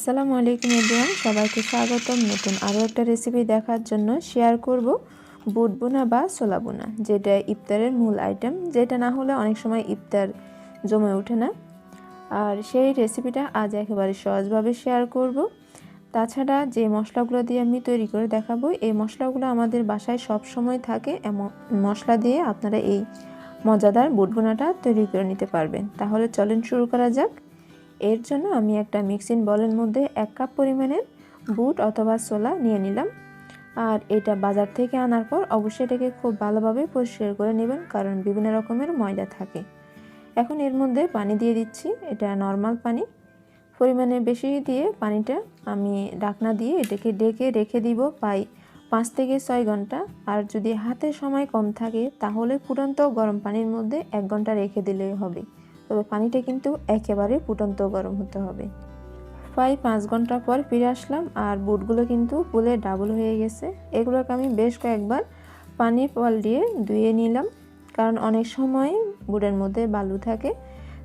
আসসালামু আলাইকুম এভরিওয়ান, সবাইকে স্বাগতম নতুন আরও একটা রেসিপি দেখার জন্য। শেয়ার করব বুট বোনা বা ছোলা বোনা, যেটা ইফতারের মূল আইটেম, যেটা না হলে অনেক সময় ইফতার জমে ওঠে না। আর সেই রেসিপিটা আজ একেবারে সহজভাবে শেয়ার করব। তাছাড়া যে মশলাগুলো দিয়ে আমি তৈরি করে দেখাবো, এই মশলাগুলো আমাদের বাসায় সব সময় থাকে। এমন মশলা দিয়ে আপনারা এই মজাদার বুট বোনাটা তৈরি করে নিতে পারবেন। তাহলে চলেন শুরু করা যাক। এর জন্য আমি একটা মিক্সিং বলের মধ্যে 1 কাপ পরিমাণের বুট অথবা ছোলা নিয়ে নিলাম। আর এটা বাজার থেকে আনার পর অবশ্যই এটাকে খুব ভালোভাবে পরিষ্কার করে নেবেন, কারণ বিভিন্ন রকমের ময়দা থাকে। এখন এর মধ্যে পানি দিয়ে দিচ্ছি, এটা নর্মাল পানি, পরিমাণে বেশি দিয়ে পানিটা আমি ঢাকনা দিয়ে এটাকে ঢেকে রেখে দিব প্রায় 5 থেকে 6 ঘন্টা। আর যদি হাতে সময় কম থাকে তাহলে ফুটন্ত গরম পানির মধ্যে 1 ঘন্টা রেখে দিলেই হবে, তবে পানিটা কিন্তু একেবারে ফুটন্ত গরম হতে হবে। প্রায় 5 ঘন্টা পর ফিরে আসলাম, আর বুটগুলো কিন্তু ফুলে ডাবল হয়ে গেছে। এগুলোকে আমি বেশ কয়েকবার পানি পাল্টিয়ে ধুয়ে নিলাম, কারণ অনেক সময় বুটের মধ্যে বালু থাকে,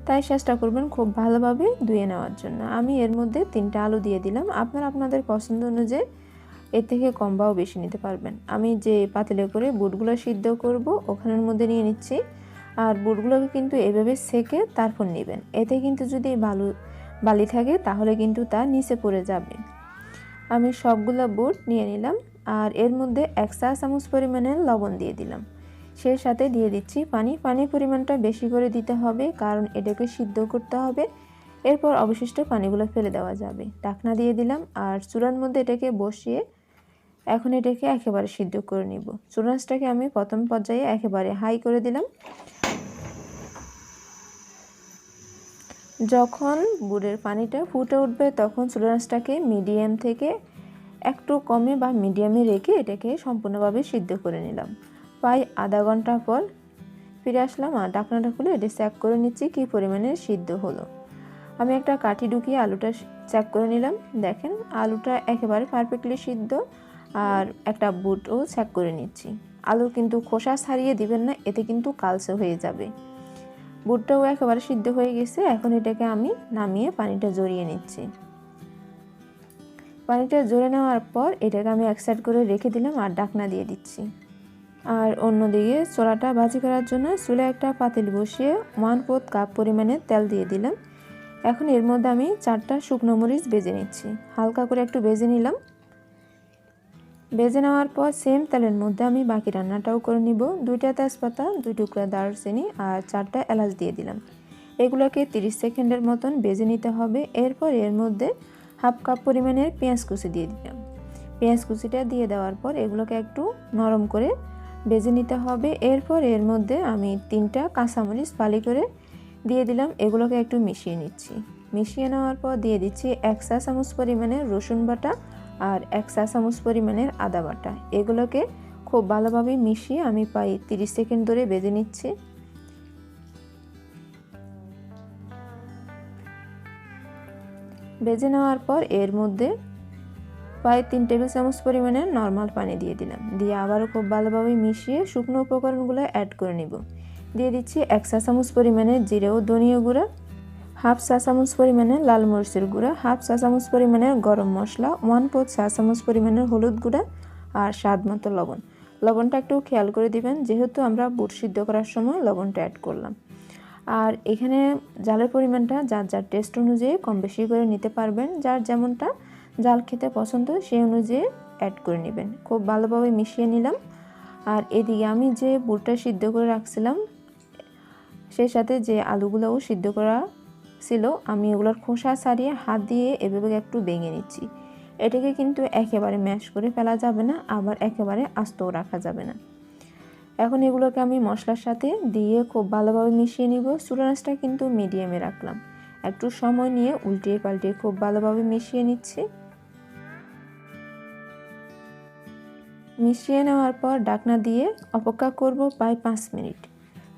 তাই চেষ্টা করবেন খুব ভালোভাবে ধুয়ে নেওয়ার জন্য। আমি এর মধ্যে 3টা আলু দিয়ে দিলাম, আপনারা আপনাদের পছন্দ অনুযায়ী এর থেকে কম বাও বেশি নিতে পারবেন। আমি যে পাতিলে করে বুটগুলো সিদ্ধ করব ওখানের মধ্যে নিয়ে নিচ্ছি। আর বুটগুলোকে কিন্তু এভাবে সেকে তারপর নেবেন, এতে কিন্তু যদি বালি থাকে তাহলে কিন্তু তা নিচে পড়ে যাবে। আমি সবগুলো বুট নিয়ে নিলাম, আর এর মধ্যে 1 চা চামচ পরিমাণের লবণ দিয়ে দিলাম। সেই সাথে দিয়ে দিচ্ছি পানির পরিমাণটা বেশি করে দিতে হবে, কারণ এটাকে সিদ্ধ করতে হবে। এরপর অবশিষ্ট পানিগুলো ফেলে দেওয়া যাবে। ঢাকনা দিয়ে দিলাম, আর চুলার মধ্যে এটাকে বসিয়ে এখন এটাকে একেবারে সিদ্ধ করে নিব। চুলাটাকে আমি প্রথম পর্যায়ে একেবারে হাই করে দিলাম। যখন বুটের পানিটা ফুটে উঠবে তখন চুলাটাকে মিডিয়াম থেকে একটু কমে বা মিডিয়ামে রেখে এটাকে সম্পূর্ণভাবে সিদ্ধ করে নিলাম। প্রায় আধা ঘন্টা পর ফিরে আসলাম, আর ঢাকনাটা খুলে এটা চেক করে নিচ্ছি কী পরিমাণে সিদ্ধ হলো। আমি একটা কাঠি ঢুকিয়ে আলুটা চেক করে নিলাম। দেখেন আলুটা একেবারে পারফেক্টলি সিদ্ধ। আর একটা বুটও চেক করে নিচ্ছি। আলু কিন্তু খোসা ছাড়িয়ে দিবেন না, এতে কিন্তু কালচে হয়ে যাবে। বুটটাও একেবারে সিদ্ধ হয়ে গেছে। এখন এটাকে আমি নামিয়ে পানিটা ঝরিয়ে নিচ্ছি। পানিটা ঝরে নেওয়ার পর এটাকে আমি এক সাইড করে রেখে দিলাম, আর ঢাকনা দিয়ে দিচ্ছি। আর অন্যদিকে ছোলাটা ভাজি করার জন্য চুলায় একটা পাতিল বসিয়ে 1/4 কাপ পরিমাণে তেল দিয়ে দিলাম। এখন এর মধ্যে আমি 4টা শুকনো মরিচ ভেজে নিচ্ছি, হালকা করে একটু ভেজে নিলাম। ভেজে নেওয়ার পর সেম তেলের মধ্যে আমি বাকি রান্নাটাও করে নিব। 2টা তেজপাতা, 2 টুকরা দারচিনি আর 4টা এলাচ দিয়ে দিলাম। এগুলোকে 30 সেকেন্ডের মতন ভেজে নিতে হবে। এরপর এর মধ্যে 1/2 কাপ পরিমাণের পেঁয়াজ কুচি দিয়ে দিলাম। পেঁয়াজ কুচিটা দিয়ে দেওয়ার পর এগুলোকে একটু নরম করে ভেজে নিতে হবে। এরপর এর মধ্যে আমি 3টা কাঁচামরিচ ফালি করে দিয়ে দিলাম। এগুলোকে একটু মিশিয়ে নিচ্ছি। মিশিয়ে নেওয়ার পর দিয়ে দিচ্ছি 1 চা চামচ পরিমাণের রসুন বাটা আর 1 চা চামচ পরিমাণের আদা বাটা। এগুলোকে খুব ভালোভাবে মিশিয়ে আমি প্রায় 30 সেকেন্ড ধরে ভেজে নিচ্ছি। ভেজে নেওয়ার পর এর মধ্যে প্রায় 3 টেবিল চামচ পরিমাণের নর্মাল পানি দিয়ে দিলাম। দিয়ে আবারও খুব ভালোভাবে মিশিয়ে শুকনো উপকরণগুলো অ্যাড করে নিব। দিয়ে দিচ্ছি 1 চা চামচ পরিমাণের জিরে ও ধনিয়া গুঁড়া, 1/2 চা চামচ পরিমাণের লাল মরিচের গুঁড়া, 1/2 চা চামচ পরিমাণের গরম মশলা, 1/4 চা চামচ পরিমাণের হলুদ গুঁড়া আর স্বাদ মতো লবণ। লবণটা একটু খেয়াল করে দিবেন, যেহেতু আমরা বুট সিদ্ধ করার সময় লবণটা অ্যাড করলাম। আর এখানে জালের পরিমাণটা যার যার টেস্ট অনুযায়ী কম বেশি করে নিতে পারবেন। যার যেমনটা জাল খেতে পছন্দ সেই অনুযায়ী অ্যাড করে নেবেন। খুব ভালোভাবে মিশিয়ে নিলাম। আর এদিকে আমি যে বুটটা সিদ্ধ করে রাখছিলাম সেই সাথে যে আলুগুলোও সিদ্ধ করা ছিল, আমি এগুলোর খোসা ছাড়িয়ে হাত দিয়ে এভাবে একটু ভেঙে নিচ্ছি। এটাকে কিন্তু একেবারে ম্যাশ করে ফেলা যাবে না, আবার একেবারে আস্তও রাখা যাবে না। এখন এগুলোকে আমি মশলার সাথে দিয়ে খুব ভালোভাবে মিশিয়ে নিব। চুলার আঁচটা কিন্তু মিডিয়ামে রাখলাম। একটু সময় নিয়ে উল্টিয়ে পাল্টিয়ে খুব ভালোভাবে মিশিয়ে নিচ্ছি। মিশিয়ে নেওয়ার পর ঢাকনা দিয়ে অপেক্ষা করব প্রায় 5 মিনিট।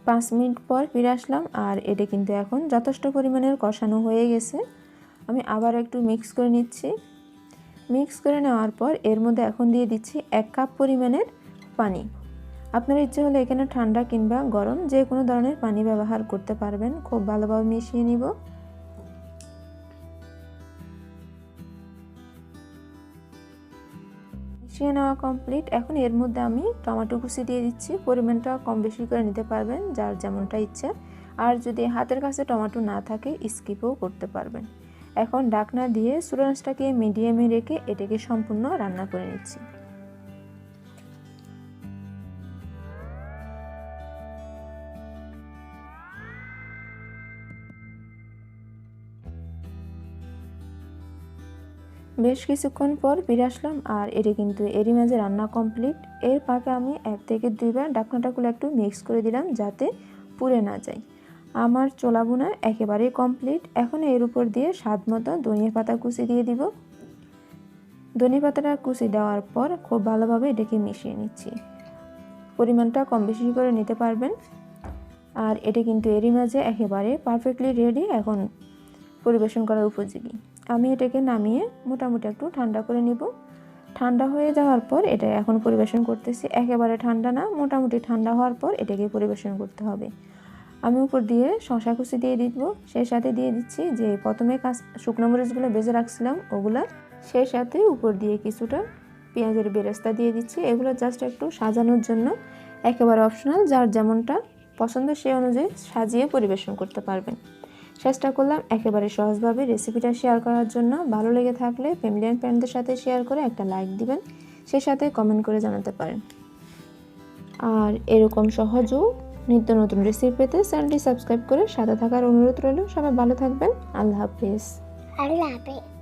5 মিনিট পর ফিরে আসলাম, আর এটা কিন্তু এখন যথেষ্ট পরিমাণের কষানো হয়ে গেছে। আমি আবার একটু মিক্স করে নিচ্ছি। মিক্স করে নেওয়ার পর এর মধ্যে এখন দিয়ে দিচ্ছি 1 কাপ পরিমাণের পানি। আপনার ইচ্ছে হলে এখানে ঠান্ডা কিংবা গরম যে কোনো ধরনের পানি ব্যবহার করতে পারবেন। খুব ভালোভাবে মিশিয়ে নিব। মিশিয়ে নেওয়া কমপ্লিট। এখন এর মধ্যে আমি টমেটো কুচি দিয়ে দিচ্ছি। পরিমাণটা কম বেশি করে নিতে পারবেন যার যেমনটা ইচ্ছে। আর যদি হাতের কাছে টমেটো না থাকে স্কিপও করতে পারবেন। এখন ঢাকনা দিয়ে চুলার আঁচটাকে মিডিয়ামে রেখে এটাকে সম্পূর্ণ রান্না করে নিচ্ছি। বেশ কিছুক্ষণ পর ফিরে আসলাম আর এটা কিন্তু এরই মাঝে রান্না কমপ্লিট। এর ফাঁকে আমি 1 থেকে 2 বার ঢাকনাটা খুলে একটু মিক্স করে দিলাম যাতে পুড়ে না যায়। আমার ছোলা ভুনা একেবারেই কমপ্লিট। এখন এর উপর দিয়ে স্বাদ মতো ধনিয়া পাতা কুচি দিয়ে দিব। ধনিয়া পাতাটা কুচি দেওয়ার পর খুব ভালোভাবে এটাকে মিশিয়ে নিচ্ছি। পরিমাণটা কম বেশি করে নিতে পারবেন। আর এটা কিন্তু এরই মাঝে একেবারে পারফেক্টলি রেডি, এখন পরিবেশন করার উপযোগী। আমি এটাকে নামিয়ে মোটামুটি একটু ঠান্ডা করে নিব। ঠান্ডা হয়ে যাওয়ার পর এটা এখন পরিবেশন করতেছি। একেবারে ঠান্ডা না, মোটামুটি ঠান্ডা হওয়ার পর এটাকে পরিবেশন করতে হবে। আমি উপর দিয়ে শসা কুচি দিয়ে দিব। সেই সাথে দিয়ে দিচ্ছি যে প্রথমে শুকনো মরিচগুলো ভেজে রাখছিলাম ওগুলা। সেই সাথে উপর দিয়ে কিছুটা পেঁয়াজের বেরেস্তা দিয়ে দিচ্ছি। এগুলো জাস্ট একটু সাজানোর জন্য, একেবারে অপশনাল, যার যেমনটা পছন্দ সেই অনুযায়ী সাজিয়ে পরিবেশন করতে পারবেন। চেষ্টা করলাম একেবারে সহজভাবে রেসিপিটা শেয়ার করার জন্য। ভালো লেগে থাকলে ফ্যামিলি অ্যান্ড ফ্রেন্ডদের সাথে শেয়ার করে একটা লাইক দিবেন, সেই সাথে কমেন্ট করে জানাতে পারেন। আর এরকম সহজ ও নিত্য নতুন রেসিপি পেতে চ্যানেলটি সাবস্ক্রাইব করে সাথে থাকার অনুরোধ রইল। সবাই ভালো থাকবেন। আল্লাহ হাফেজ। আল্লাহ হাফেজ।